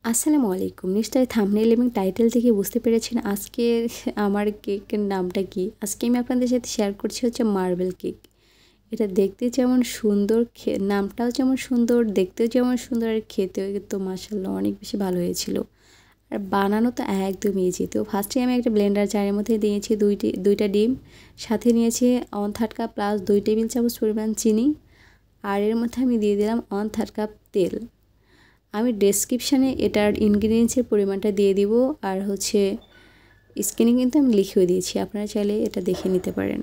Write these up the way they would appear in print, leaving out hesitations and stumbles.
আসসালামু আলাইকুম। নিশ্চয়ই থাম্বনেইল এবং টাইটেল থেকে বুঝতে পেরেছেন আজকে আমার কেকের নামটা কি। আজকে আমি আপনাদের সাথে শেয়ার করছি হচ্ছে মার্বেল কেক। এটা দেখতে যেমন সুন্দর, নামটাও যেমন সুন্দর, দেখতেও যেমন সুন্দর, আর খেতেও কিন্তু মাশাআল্লাহ অনেক বেশি ভালো হয়েছিল। আর বানানো তো একদম ইজি। তো ফার্স্টে আমি একটা ব্লেন্ডার জারের মধ্যে দিয়েছি দুইটা ডিম, সাথে নিয়েছি 1/3 কাপ প্লাস 2 টেবিল চামচ পরিমাণ চিনি, আর এর মধ্যে আমি দিয়ে দিলাম 1/3 কাপ তেল। আমি ডেসক্রিপশানে এটার ইনগ্রিডিয়েন্টসের পরিমাণটা দিয়ে দিব, আর হচ্ছে স্ক্রিনে কিন্তু আমি লিখেও দিয়েছি, আপনারা চাইলে এটা দেখে নিতে পারেন।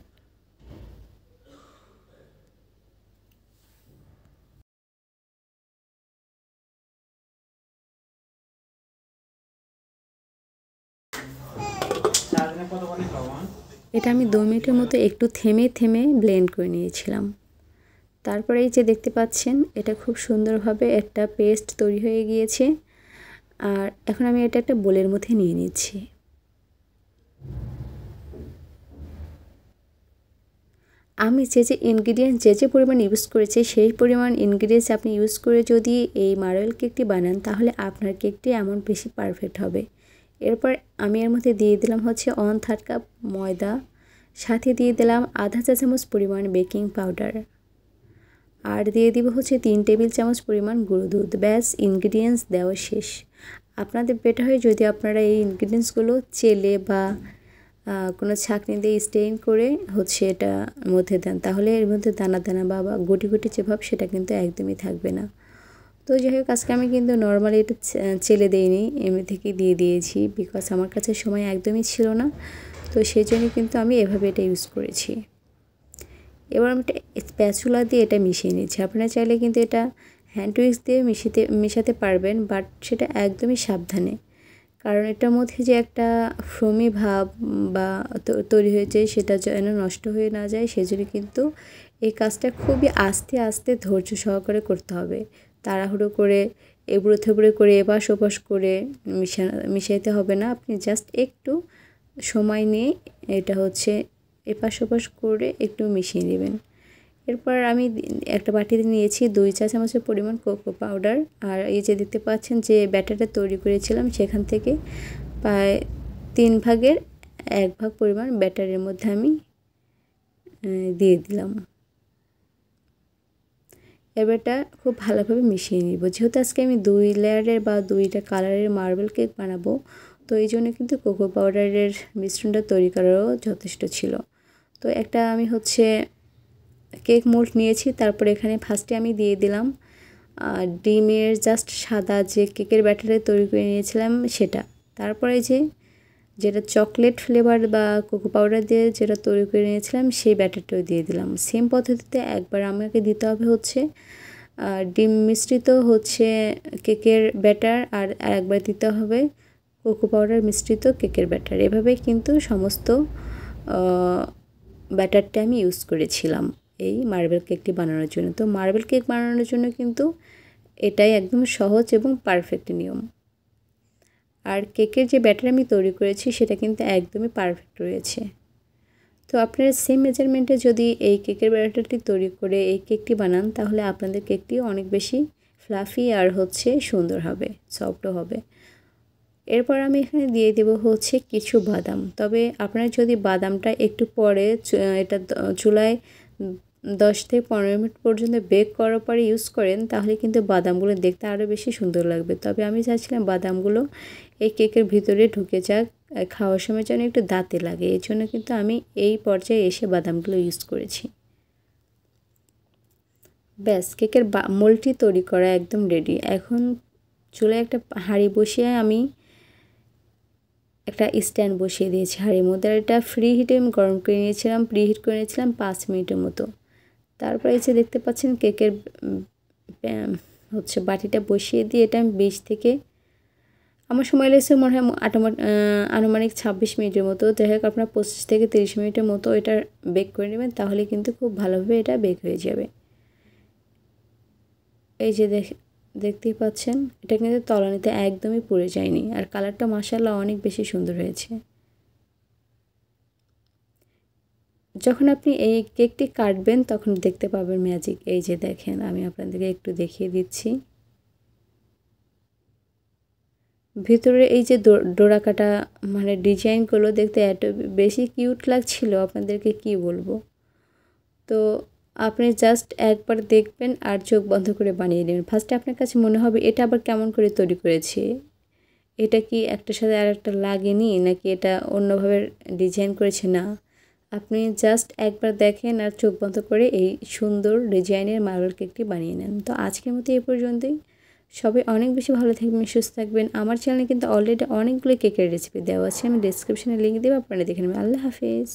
এটা আমি 2 মিনিটের মতো একটু থেমে থেমে ব্লেন্ড করে নিয়েছিলাম। তারপরে এই যে দেখতে পাচ্ছেন এটা খুব সুন্দরভাবে একটা পেস্ট তৈরি হয়ে গিয়েছে। আর এখন আমি এটা একটা বোলের মধ্যে নিয়ে নিচ্ছি। আমি যে ইনগ্রিডিয়েন্টস যে পরিমাণ ইউজ করেছি সেই পরিমাণ ইনগ্রিডিয়েন্টস আপনি ইউজ করে যদি এই মার্বেল কেকটি বানান তাহলে আপনার কেকটি এমন বেশি পারফেক্ট হবে। এরপর আমি এর মধ্যে দিয়ে দিলাম হচ্ছে 1/3 কাপ ময়দা, সাথে দিয়ে দিলাম আধা চা চামচ পরিমাণ বেকিং পাউডার, আর দিয়ে দিব হচ্ছে 3 টেবিল চামচ পরিমাণ গুঁড়ো দুধ। ব্যাস, ইনগ্রিডিয়েন্টস দেওয়া শেষ। আপনাদের বেটার হয় যদি আপনারা এই ইনগ্রিডিয়েন্টসগুলো চেলে বা কোনো ছাঁকনি দিয়ে স্টেইন করে হচ্ছে এটা মধ্যে দেন, তাহলে এর মধ্যে দানা দানা বা গুটি গুটি যে ভাব সেটা কিন্তু একদমই থাকবে না। তো যাই হোক, আজকে আমি কিন্তু নর্মালি এটা চেলে দিইনি, এমনি থেকেই দিয়ে দিয়েছি, বিকজ আমার কাছে সময় একদমই ছিল না। তো সেই জন্য কিন্তু আমি এভাবে এটা ইউজ করেছি। এবার আমি একটা স্প্যাচুলা দিয়ে এটা মিশিয়ে নিচ্ছি। আপনারা চাইলে কিন্তু এটা হ্যান্ড উইক্স দিয়ে মেশাতে পারবেন, বাট সেটা একদমই সাবধানে, কারণ এটার মধ্যে যে একটা ফোমি ভাব বা তৈরি হয়েছে সেটা যেন নষ্ট হয়ে না যায়, সেজন্য কিন্তু এই কাজটা খুবই আস্তে আস্তে ধৈর্য সহকারে করতে হবে। তাড়াহুড়ো করে এবড়ো থেবড়ো করে এপাশ ওপাশ করে মিশাইতে হবে না। আপনি জাস্ট একটু সময় নিয়ে এটা হচ্ছে এপাশ ওপাশ করে একটু মিশিয়ে নেবেন। এরপর আমি একটা বাটিতে নিয়েছি 2 চা চামচের পরিমাণ কোকো পাউডার, আর এই যে দেখতে পাচ্ছেন যে ব্যাটারটা তৈরি করেছিলাম সেখান থেকে প্রায় 3 ভাগের 1 ভাগ পরিমাণ ব্যাটারের মধ্যে আমি দিয়ে দিলাম। এবারটা খুব ভালোভাবে মিশিয়ে নিব। যেহেতু আজকে আমি 2 লেয়ারের বা 2টা কালারের মার্বেল কেক বানাবো, তো এই জন্য কিন্তু কোকো পাউডারের মিশ্রণটা তৈরি করারও যথেষ্ট ছিল। তো একটা আমি হচ্ছে কেক মোল্ড নিয়েছি, তারপরে এখানে ফার্স্টে আমি দিয়ে দিলাম ডিমের জাস্ট সাদা যে কেকের ব্যাটারে তৈরি করে নিয়েছিলাম সেটা। তারপরে যেটা চকলেট ফ্লেভার বা কোকো পাউডার দিয়ে যেটা তৈরি করে নিয়েছিলাম সেই ব্যাটারটাও দিয়ে দিলাম। সেম পদ্ধতিতে একবার আমাকে দিতে হবে হচ্ছে ডিম মিশ্রিত হচ্ছে কেকের ব্যাটার, আর একবার দিতে হবে কোকো পাউডার মিশ্রিত কেকের ব্যাটার। এভাবেই কিন্তু সমস্ত ব্যাটারটা আমি ইউজ করেছিলাম এই মার্বেল কেকটি বানানোর জন্য। তো মার্বেল কেক বানানোর জন্য কিন্তু এটাই একদম সহজ এবং পারফেক্ট নিয়ম। আর কেকের যে ব্যাটার আমি তৈরি করেছি সেটা কিন্তু একদমই পারফেক্ট রয়েছে। তো আপনারা সেম মেজারমেন্টে যদি এই কেকের ব্যাটারটি তৈরি করে এই কেকটি বানান তাহলে আপনাদের কেকটি অনেক বেশি ফ্লাফি আর হচ্ছে সুন্দর হবে, সফটও হবে। এরপর আমি এখানে দিয়ে দেব হচ্ছে কিছু বাদাম। তবে আপনারা যদি বাদামটা একটু পরে এটা চুলায় 10 থেকে 15 মিনিট পর্যন্ত বেক করার পরে ইউজ করেন তাহলে কিন্তু বাদামগুলো দেখতে আরও বেশি সুন্দর লাগবে। তবে আমি চাইছিলাম বাদামগুলো এই কেকের ভিতরে ঢুকে যাক, খাওয়ার সময় যেন একটু দাঁতে লাগে, এই জন্য কিন্তু আমি এই পর্যায়ে এসে বাদামগুলো ইউজ করেছি। ব্যাস, কেকের মোল্ডটি তৈরি করা একদম রেডি। এখন চুলায় একটা হাঁড়ি বসিয়ে আমি একটা স্ট্যান্ড বসিয়ে দিয়েছি হাঁড়ির মধ্যে, আর এটা ফ্রি হিটে আমি গরম করে নিয়েছিলাম, প্রিহিট করে নিয়েছিলাম 5 মিনিটের মতো। তারপরে এই যে দেখতে পাচ্ছেন কেকের হচ্ছে বাটিটা বসিয়ে দিয়ে এটা আমি 20 থেকে আমার সময় লেগেছে মনে হয় আনুমানিক 26 মিনিটের মতো। যাই হোক, আপনার 25 থেকে 30 মিনিটের মতো এটা বেক করে নেবেন, তাহলে কিন্তু খুব ভালোভাবে এটা বেক হয়ে যাবে। এই যে দেখতেই পাচ্ছেন এটা কিন্তু তলানিতে একদমই পুড়ে যায়নি, আর কালারটা মাশাআল্লাহ অনেক বেশি সুন্দর হয়েছে। যখন আপনি এই কেকটি কাটবেন তখন দেখতে পাবেন ম্যাজিক। এই যে দেখেন, আমি আপনাদেরকে একটু দেখিয়ে দিচ্ছি। ভিতরে এই যে ডোরা কাটা মানে ডিজাইনগুলো দেখতে এত বেশি কিউট লাগছিল, আপনাদেরকে কি বলবো। তো আপনি জাস্ট একবার দেখবেন আর চোখ বন্ধ করে বানিয়ে নেবেন। ফার্স্টে আপনার কাছে মনে হবে এটা আবার কেমন করে তৈরি করেছে, এটা কি একটার সাথে আর একটা লাগেনি নাকি এটা অন্যভাবে ডিজাইন করেছে, না। আপনি জাস্ট একবার দেখেন আর চোখ বন্ধ করে এই সুন্দর ডিজাইনের মার্বেল কেকটি বানিয়ে নেন। তো আজকের মতো এই পর্যন্তই। সবাই অনেক বেশি ভালো থাকবেন, সুস্থ থাকবেন। আমার চ্যানেলে কিন্তু অলরেডি অনেকগুলো কেকের রেসিপি দেওয়া আছে, আমি ডেসক্রিপশনে লিঙ্ক দেবো, আপনারা দেখে নেবেন। আল্লাহ হাফেজ।